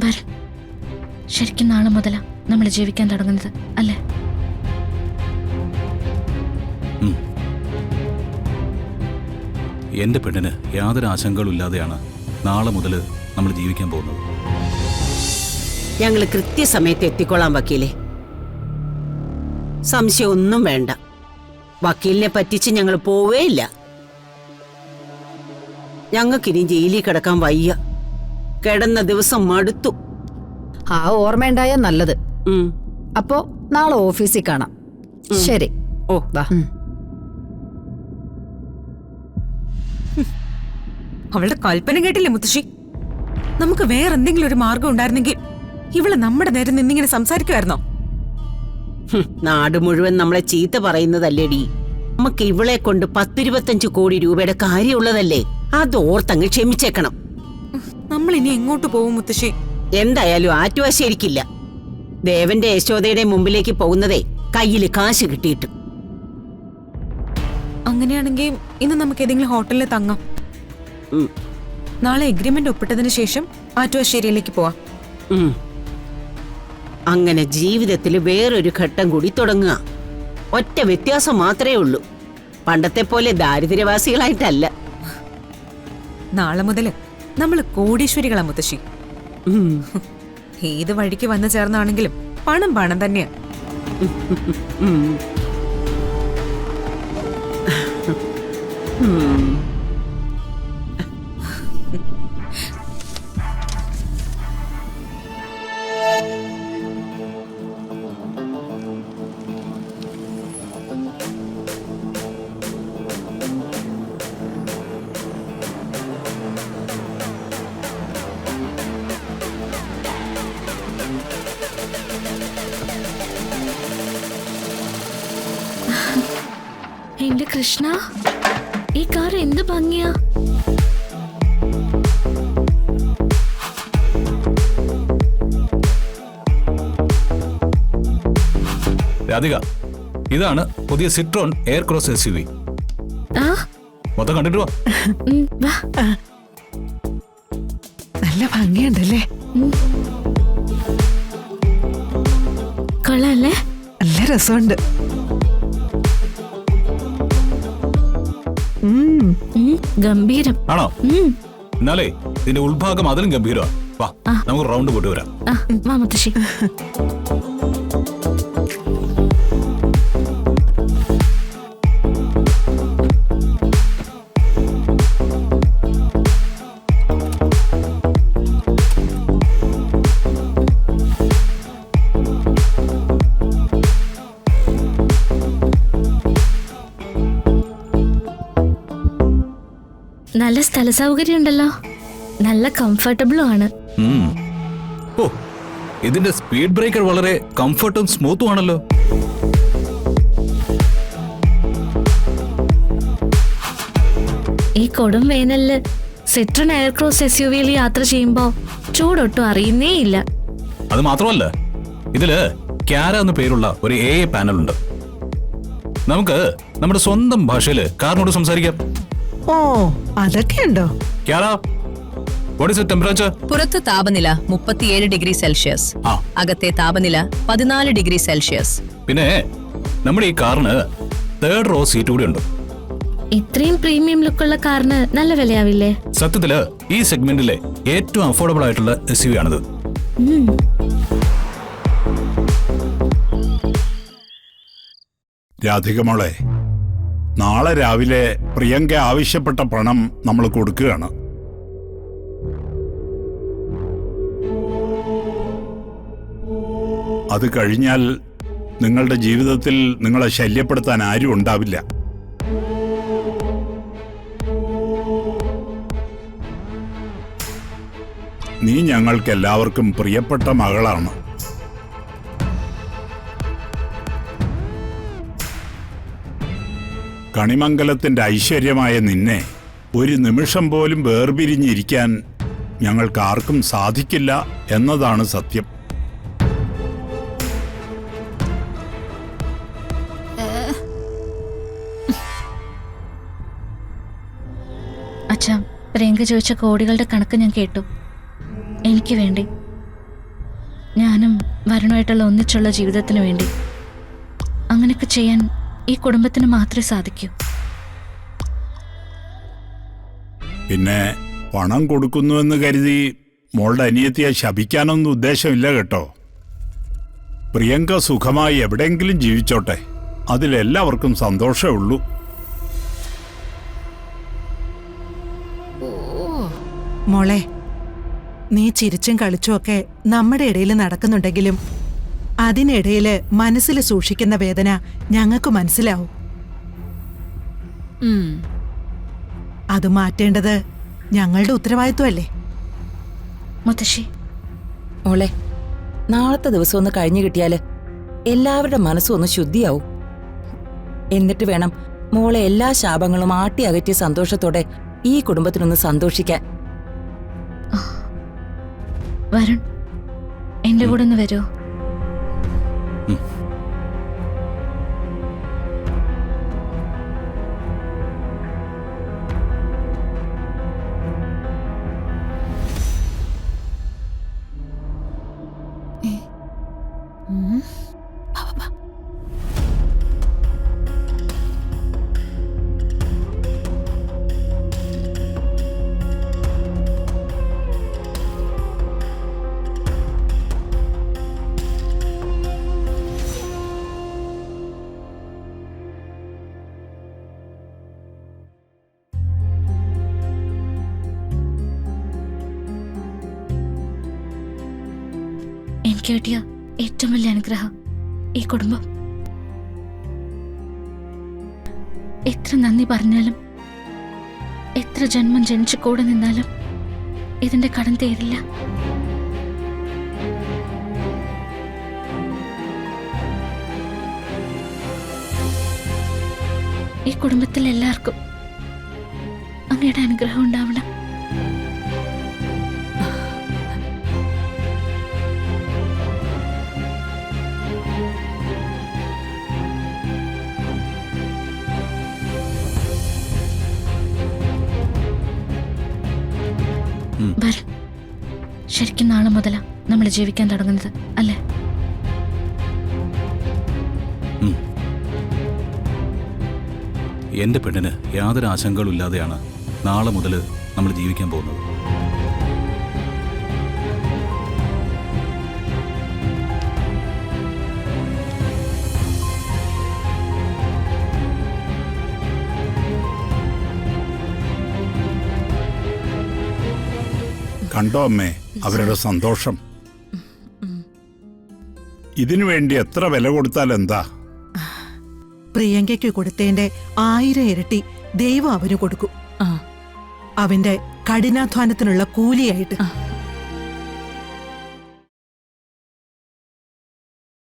വരൻ ശരിക്കും നാളെ മുതലാ നമ്മൾ ജീവിക്കാൻ തുടങ്ങുന്നത് അല്ലേ? എന്റെ പെണ്ണിന് യാതൊരു ആശങ്കകളും ഇല്ലാതെയാണ് നാളെ മുതൽ നമ്മൾ ജീവിക്കാൻ പോകുന്നത്. ഞങ്ങൾ കൃത്യസമയത്ത് എത്തിക്കൊള്ളാം വക്കീലെ. സംശയം ഒന്നും വേണ്ട. വക്കീലിനെ പറ്റിച്ച് ഞങ്ങൾ പോവേയില്ല. ഞങ്ങൾക്കിനി ജയിലിൽ കിടക്കാൻ വയ്യ. കിടന്ന ദിവസം മടുത്തു. ആ ഓർമ്മയുണ്ടായ നല്ലത്. അപ്പോ നാളെ ഓഫീസിൽ കാണാം. ശരി. ഓ വാ. അവളുടെ കൽപ്പന കേട്ടില്ലേ മുത്തശ്ശി? നമുക്ക് വേറെന്തെങ്കിലും ഒരു മാർഗം ഉണ്ടായിരുന്നെങ്കിൽ ഇവള് നമ്മുടെ നേരെ നിന്നിങ്ങനെ സംസാരിക്കുമായിരുന്നോ? നാട് മുഴുവൻ നമ്മളെ ചീത്ത പറയുന്നതല്ലേടി. നമുക്ക് ഇവളെ കൊണ്ട് 10-25 കോടി രൂപയുടെ കാര്യമുള്ളതല്ലേ. അതോർത്തങ്ങ് ക്ഷമിച്ചേക്കണം. നമ്മൾ ഇനി എങ്ങോട്ട് പോകും മുത്തശ്ശി? എന്തായാലും ആറ്റുവാശേരിക്കില്ല. ദേവന്റെ യശോദയുടെ മുമ്പിലേക്ക് പോകുന്നതേ കയ്യില് കാശ് കിട്ടിയിട്ട്. അങ്ങനെയാണെങ്കിൽ ഇന്ന് നമുക്ക് ഏതെങ്കിലും ഹോട്ടലിൽ തങ്ങാം. നാളെ എഗ്രിമെന്റ് ഒപ്പിട്ടതിന് ശേഷം ആറ്റുവാശ്ശേരിയിലേക്ക് പോവാം. അങ്ങനെ ജീവിതത്തിൽ വേറൊരു ഘട്ടം കൂടി തുടങ്ങുക. ഒറ്റ വ്യത്യാസം മാത്രമേ ഉള്ളൂ. പണ്ടത്തെ പോലെ ദാരിദ്ര്യവാസികളായിട്ടല്ല. നാളെ മുതല് നമ്മള് കോടീശ്വരികളാ മുത്തശ്ശി. ഏത് വഴിക്ക് വന്നു ചേർന്നാണെങ്കിലും പണം പണം തന്നെയാ. എന്റെ കൃഷ്ണ, ഈ കാർ എന്ത് ഭംഗിയാ! രാധിക, ഇതാണ് പുതിയ സിട്രോൺ എയർ ക്രോസ് SUV. മൊത്തം കണ്ടിട്ട് വാ. നല്ല ഭംഗിയുണ്ടല്ലേ? കൊള്ളാല്ലേ? നല്ല രസമുണ്ട്. ഗംഭീരം ആണോ? എന്നാലേ ഇതിന്റെ ഉൾഭാഗം അതിലും ഗംഭീരമാണ്. വാ, നമുക്ക് റൗണ്ട് പോയിട്ട് വരാം. വാ മുത്തശ്ശി. നല്ല സ്ഥല സൗകര്യം ഉണ്ടല്ലോ. നല്ല കംഫർട്ടബിളും ആണ്. ഓ, ഇതിന്റെ സ്പീഡ് ബ്രേക്കർ വളരെ കംഫർട്ടും സ്മൂത്തും ആണല്ലോ. ഈ കൊടും വേനലില് സിട്രോൺ എയർ ക്രോസ് SUVയിൽ യാത്ര ചെയ്യുമ്പോ ചൂടൊട്ടും അറിയുന്നേ ഇല്ല. അത് മാത്രമല്ല, ഇതില് ക്യാര എന്ന പേരുള്ള ഒരു AI പാനൽ ഉണ്ട്. നമുക്ക് നമ്മുടെ സ്വന്തം ഭാഷയിൽ കാറിനോട് സംസാരിക്കാം. ഓ, അതൊക്കെയുണ്ടോ? ക്യാര, what is the temperature? പുറത്ത് താപനില 37 ഡിഗ്രി സെൽഷ്യസ്, അകത്തെ താപനില 14 ഡിഗ്രി സെൽഷ്യസ്. പിന്നെ നമ്മുടെ ഈ കാറിന് 3rd റോ സീറ്റ് കൂടി ഉണ്ട്. ഇത്രയും പ്രീമിയം ലുക്കുള്ള കാറിന് നല്ല വിലയാവില്ലേ? സത്യത്തില് ഈ സെഗ്മെന്റിലെ ഏറ്റവും അഫോർഡബിൾ ആയിട്ടുള്ള SUV ആണിത്. രാധിക മോളെ, നാളെ രാവിലെ പ്രിയങ്ക ആവശ്യപ്പെട്ട പണം നമ്മൾ കൊടുക്കുകയാണ്. അത് കഴിഞ്ഞാൽ നിങ്ങളുടെ ജീവിതത്തിൽ നിങ്ങളെ ശല്യപ്പെടുത്താൻ ആരും ഉണ്ടാവില്ല. നീ ഞങ്ങൾക്കെല്ലാവർക്കും പ്രിയപ്പെട്ട മകളാണ്. കണിമംഗലത്തിന്റെ ഐശ്വര്യമായ നിന്നെ ഒരു നിമിഷം പോലും വേർപിരിഞ്ഞിരിക്കാൻ ഞങ്ങൾക്കാർക്കും സാധിക്കില്ല എന്നതാണ് സത്യം. അച്ഛാ, പ്രിയങ്ക ചോദിച്ച കോടികളുടെ കണക്ക് ഞാൻ കേട്ടു. എനിക്ക് വേണ്ടി ഞാനും വരുണമായിട്ടുള്ള ഒന്നിച്ചുള്ള ജീവിതത്തിന് വേണ്ടി അങ്ങനെയൊക്കെ ചെയ്യാൻ ഈ കുടുംബത്തിന് മാത്രമേ സാധിക്കൂ. പിന്നെ പണം കൊടുക്കുന്നുവെന്ന് കരുതി മോളുടെ അനിയത്തിയെ ശപിക്കാനൊന്നും ഉദ്ദേശമില്ല കേട്ടോ. പ്രിയങ്ക സുഖമായി എവിടെയെങ്കിലും ജീവിച്ചോട്ടെ, അതിലെല്ലാവർക്കും സന്തോഷമേ ഉള്ളൂ. മോളെ, നീ ചിരിച്ചും കളിച്ചും ഒക്കെ നമ്മുടെ ഇടയിൽ നടക്കുന്നുണ്ടെങ്കിലും അതിനിടയിൽ മനസ്സിൽ സൂക്ഷിക്കുന്ന വേദന ഞങ്ങൾക്ക് മനസ്സിലാവും. അത് മാറ്റേണ്ടത് ഞങ്ങളുടെ ഉത്തരവാദിത്വമല്ലേ? മുത്തശ്ശി, മോളെ, നാളത്തെ ദിവസം ഒന്ന് കഴിഞ്ഞു കിട്ടിയാല് എല്ലാവരുടെ മനസ്സും ഒന്ന് ശുദ്ധിയാവും. എന്നിട്ട് വേണം മോളെ എല്ലാ ശാപങ്ങളും ആട്ടി അകറ്റിയ സന്തോഷത്തോടെ ഈ കുടുംബത്തിനൊന്ന് സന്തോഷിക്കാൻ. വരുൺ, എന്റെ കൂടെ ഒന്ന് വരുമോ? എനിക്ക് കിട്ടിയ ഏറ്റവും വലിയ അനുഗ്രഹം ഈ കുടുംബം. എത്ര നന്ദി പറഞ്ഞാലും, എത്ര ജന്മം ജനിച്ചു കൂടെ നിന്നാലും ഇതിന്റെ കടം തീരില്ല. ഈ കുടുംബത്തിൽ എല്ലാവർക്കും അങ്ങയുടെ അനുഗ്രഹം ഉണ്ടാവണം. വരൻ, ശരിക്കും നാളെ മുതലാ നമ്മൾ ജീവിക്കാൻ തുടങ്ങുന്നത് അല്ലേ? എന്റെ പെണ്ണിന് യാതൊരു ആശങ്കകളും ഇല്ലാതെയാണ് നാളെ മുതൽ നമ്മൾ ജീവിക്കാൻ പോകുന്നത്. കണ്ടോ അമ്മേ അവരുടെ സന്തോഷം? ഇതിനു വേണ്ടി എത്ര വില കൊടുത്താൽ എന്താ? പ്രിയങ്കയ്ക്ക് കൊടുത്തതിന്റെ 1000 ഇരട്ടി ദൈവം അവന് കൊടുക്കും. അവന്റെ കഠിനാധ്വാനത്തിനുള്ള കൂലിയായിട്ട്.